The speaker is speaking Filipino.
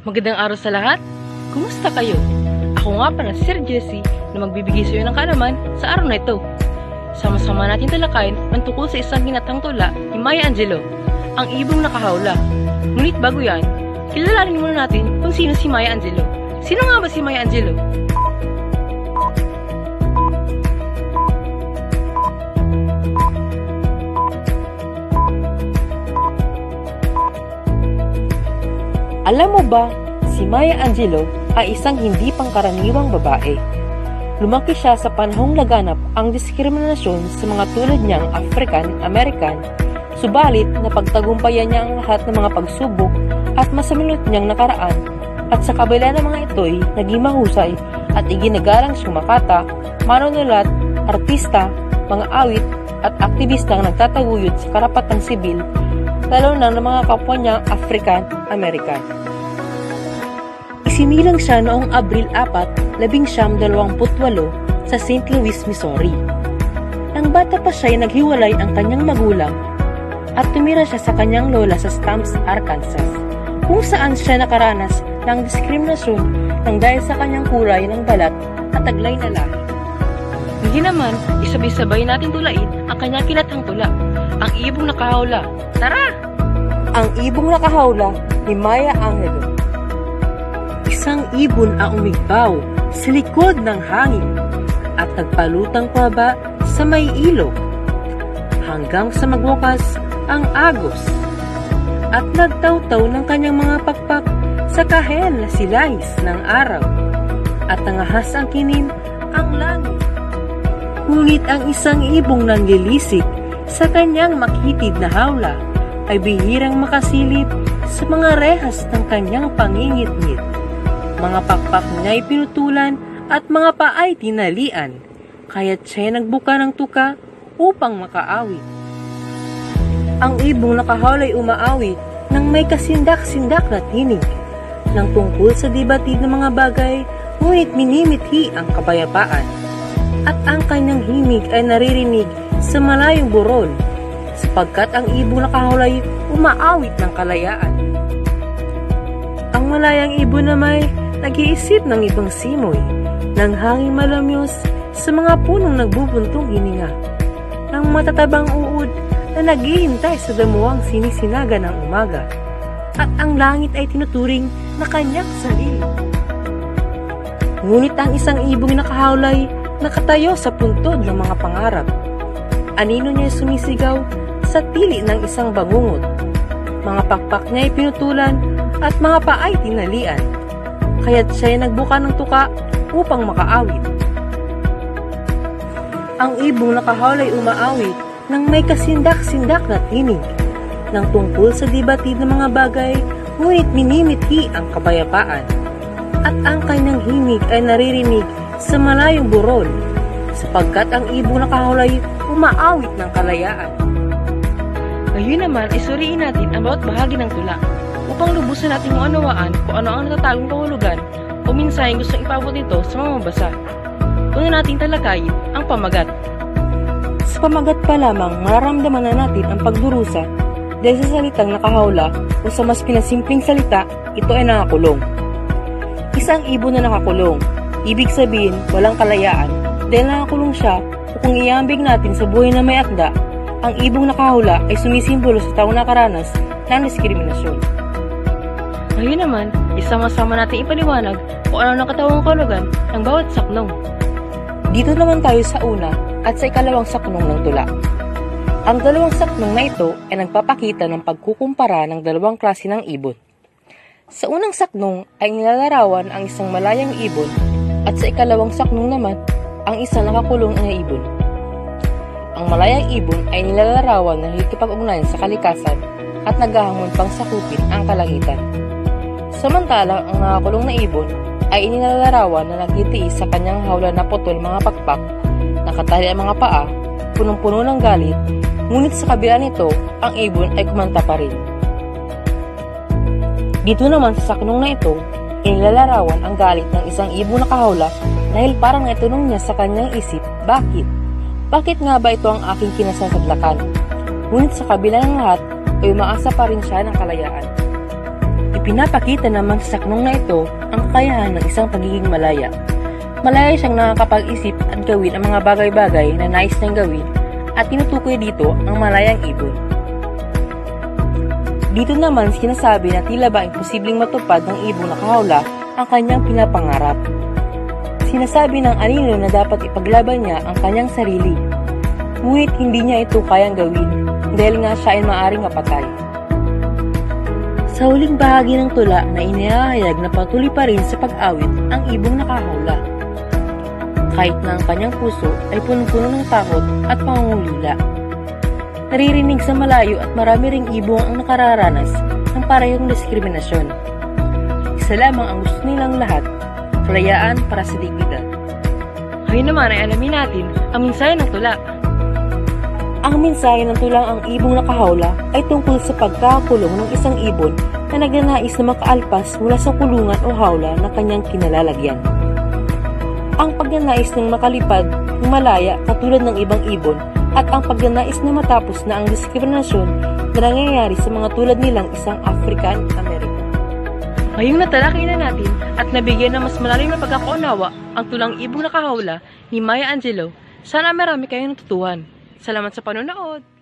Magandang araw sa lahat. Kumusta kayo? Ako nga pala si Sir Jesse na magbibigay sa iyo ng kaalaman sa araw na ito. Sama-sama natin talakayin ang tungkol sa isang hinatang tula ni Maya Angelou, ang ibong nakahawla. Ngunit bago yan, kilalanin muna natin kung sino si Maya Angelou. Sino nga ba si Maya Angelou? Alam mo ba, si Maya Angelou ay isang hindi pangkaraniwang babae. Lumaki siya sa panahong laganap ang diskriminasyon sa mga tulad niyang African-American, subalit napagtagumpayan niya ang lahat ng mga pagsubok at masamilot niyang nakaraan, at sa kabila ng mga ito'y naging mahusay at iginagalang siyang makata, manunulat, artista, mga awit at aktivistang nagtataguyod sa karapatang sibil, lalo na ng mga kapwa niyang African-American. Isinilang siya noong Abril 4, 1928 sa St. Louis, Missouri. Nang bata pa siya ay naghiwalay ang kanyang magulang at tumira siya sa kanyang lola sa Stamps, Arkansas, kung saan siya nakaranas ng diskriminasyon nang dahil sa kanyang kulay ng balat at taglay na lahi. Hindi naman, isabay-sabay natin tulain ang kanyang kinatang tula, ang ibong nakahawla. Tara! Ang ibong nakahawla ni Maya Angelou. Isang ibon ang umigbaw sa likod ng hangin at nagpalutang pababa sa may ilog hanggang sa magwakas ang agos at nagtawtaw ng kanyang mga pakpak sa kahel na silahis ng araw at nangahas ang kinim ang langit. Ngunit ang isang ibong nanlilisik sa kanyang makitid na hawla ay bihirang makasilip sa mga rehas ng kanyang pangingit-ngit. Mga pakpak niya ay pinutulan at mga paay tinalian, kaya't siya nagbuka ng tuka upang makaawit. Ang ibong nakahawla ay umaawit nang may kasindak-sindak na tinig, nang tungkol sa dibatid ng mga bagay, ngunit minimithi ang kapayapaan. At ang kanyang himig ay naririnig sa malayong burol, sapagkat ang ibong nakahawla ay umaawit ng kalayaan. Ang malayang ibon na may nag-iisip ng ibang simoy, ng hangin malamyos sa mga punong nagbubuntong hininga, ng matatabang uod na naghihintay sa damuwang sinisinaga ng umaga, at ang langit ay tinuturing na kanyang sarili. Ngunit ang isang ibong nakahawlay nakatayo sa puntod ng mga pangarap. Anino niya sumisigaw sa tili ng isang bangungot. Mga pakpak niya ay pinutulan at mga paay tinalian, kaya't siya ay nagbuka ng tuka upang makaawit. Ang ibong nakahawla ay umaawit nang may kasindak-sindak na tinig, nang tungkol sa dibatid ng mga bagay, ngunit minimithi ang kapayapaan. At ang kanyang himig ay naririnig sa malayong burol, sapagkat ang ibong nakahawla ay umaawit ng kalayaan. Ngayon naman ay suriin natin ang bawat bahagi ng tula, upang lubusan natin maunawaan kung ano ang natatagong kahulugan o minsaheng gustong ipabot nito sa mga mabasa. Una nating talakayin ang pamagat. Sa pamagat pa lamang, mararamdaman na natin ang pagdurusa dahil sa salitang nakahawla o sa mas pinasimpleng salita, ito ay nakakulong. Isang ibon na nakakulong, ibig sabihin walang kalayaan dahil nakakulong siya, o kung iambig natin sa buhay na may akda, ang ibong nakahawla ay sumisimbolo sa taong nakaranas ng diskriminasyon. Ngayon naman, isama-sama natin ipaliwanag kung ano ang katawang kahulugan ng bawat saknong. Dito naman tayo sa una at sa ikalawang saknong ng tula. Ang dalawang saknong na ito ay nagpapakita ng pagkukumpara ng dalawang klase ng ibon. Sa unang saknong ay nilalarawan ang isang malayang ibon at sa ikalawang saknong naman ang isang nakakulong na ibon. Ang malayang ibon ay nilalarawan na nakikipag-ugnayan sa kalikasan at naghahamon pang sakupin ang kalangitan. Samantalang ang nakakulong na ibon ay inilalarawan na nagtitiis sa kanyang hawla na putol mga pakpak, nakatali ang mga paa, punong-puno ng galit, ngunit sa kabila nito, ang ibon ay kumanta pa rin. Dito naman sa saknong na ito, inilalarawan ang galit ng isang ibon nakahawla dahil parang naitunong niya sa kanyang isip, bakit? Bakit nga ba ito ang aking kinasasadlakan? Ngunit sa kabila ng lahat, ay umaasa pa rin siya ng kalayaan. Ipinapakita naman sa saknong na ito ang kakayahan ng isang pagiging malaya. Malaya siyang nakakapag-isip at gawin ang mga bagay-bagay na nais niyang gawin at tinutukoy dito ang malayang ibon. Dito naman sinasabi na tila ba imposibleng matupad ng ibong nakahawla ang kanyang pinapangarap. Sinasabi ng anino na dapat ipaglaban niya ang kanyang sarili. Ngunit hindi niya ito kayang gawin dahil nga siya ay maaaring mapatay. Sa huling bahagi ng tula na inihahayag na patuloy pa rin sa pag-awit ang ibong nakahawla. Kahit na ang kanyang puso ay punong-puno ng takot at pangungulila. Naririnig sa malayo at marami ring ibong ang nakararanas ng parehong diskriminasyon. Isa lamang ang gusto nilang lahat, kalayaan para sa dignidad. Ngayon naman ay alamin natin ang mensahe ng tula. Ang mensahe ng tulang ang ibong nakahawla ay tungkol sa pagkakakulong ng isang ibon na nagnanais na makaalpas mula sa kulungan o hawla na kanyang kinalalagyan. Ang pagnanais ng makalipad ng malaya katulad ng ibang ibon at ang pagnanais na matapos na ang diskriminasyon na nangyayari sa mga tulad nilang isang African American. Ngayong natalakay na natin at nabigyan ng mas malalim na pagkakaunawa ang tulang ibong nakahawla ni Maya Angelou, sana marami kayong natutuhan. Salamat sa panonood!